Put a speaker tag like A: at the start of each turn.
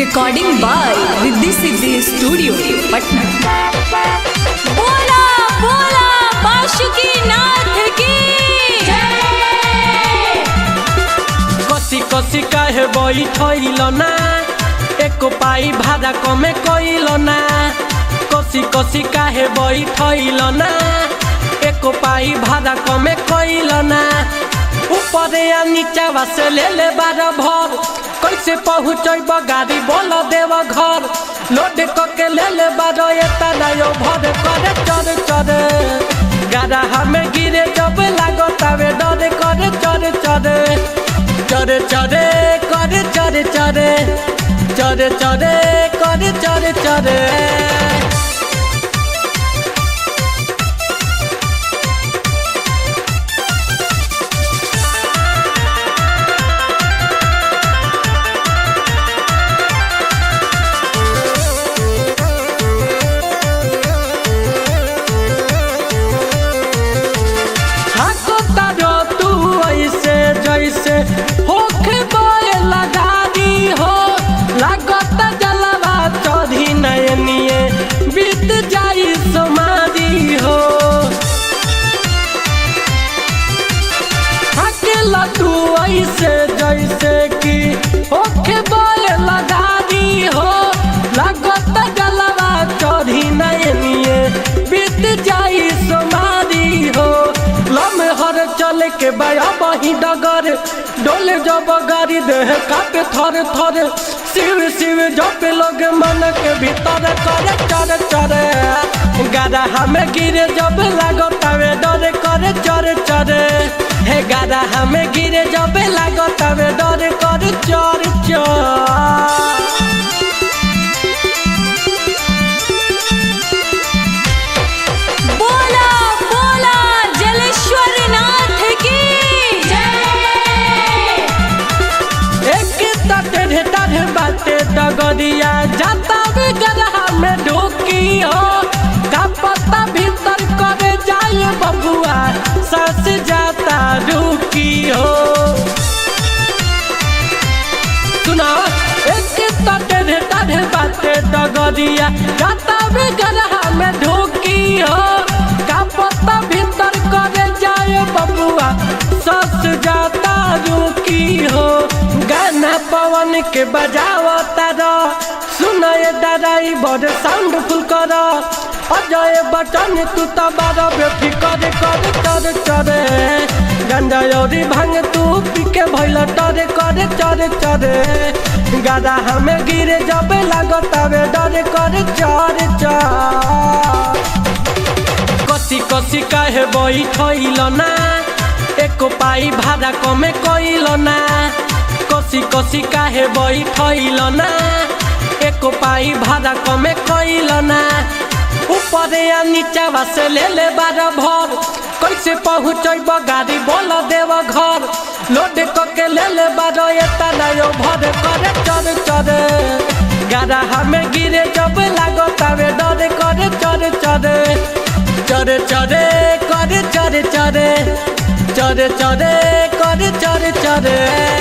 A: Recording by Riddhi Siddhi studio Patna. बोला बोला बासुकी नाथ की जय।
B: कसी कसी काहे बैठल ना एको पाई भाड़ा कमे कइल ना। कसी कसी काहे बैठल ना एको पाई भाड़ा कमे कइल ना। ऊपर या नीचा से ले बार भर कैसे पहुँचब गाड़ी बोल देव घर। लोड के ले बार एतना भर करे चढ़ चढ़ गाड़ा हमें गिरे जब लागतावे डर करे चढ़ चढ़ चढ़ चढ़ करे चढ़ चढ़ चढ़ चढ़ करे चढ़ चढ़। जैसे होखे बोला गाड़ी हो लागत जलवा चढ़ी नयनिए बीत जाई समाधि हो। अकेला तू ऐसे जैसे कि होखे बोला गाड़ी हो लागत जलवा चढ़ी नयनिए बीत जाई समाधि हो। लम्हर चले के बया बही डगर डोले जब गाड़ी देह कापे थर थर शिव शिव जब लोग मन के भीतर करे चढ़ चढ़ गाड़ा हमें गिरे जब लागतावे डर करे चढ़ चढ़ हे गाड़ा हमें गिरे जब लागतावे डर करे चढ़ चढ़। बाटे डगरिया जाता भी गरहा में ढोकी हो का पता भीतर करे जाए बबुआ सांस जाता ढूकी हो। सुना एक तटे बाटे डगरिया जाता भी गरहा में ढोकी हो का पता भीतर करे जाए बबुआ सांस जाता ढूकी हो। गाना पवन के बजावा तारा सुनाए दादाई बड़ साउंड फुल कर अजय बचन तू तो बारा बेफी करे करे चढ़ चढ़ गंजा औरी भांग तू पी के भइल डरे करे चढ़ चढ़ गाड़ा हमें गिरे जब लागतावे डरे करे चढ़ चढ़। कसी कसी काहे बैठल ना एको पाई भाड़ा कमे कइल ना। कसी कसी काहे बैठल ना एको पाई भाड़ा कमे कइल ना। ऊपर या नीचा से ले बार भर कैसे पहुँचब गाड़ी बोल देव घर। लोड के ले बार एतना भर करे चढ़ चढ़ गाड़ा हमें गिरे जब लागतावे डर करे चढ़ चढ़ चढ़ चढ़ करे चढ़ चढ़ चढ़ चढ़ करे चढ़ चढ़।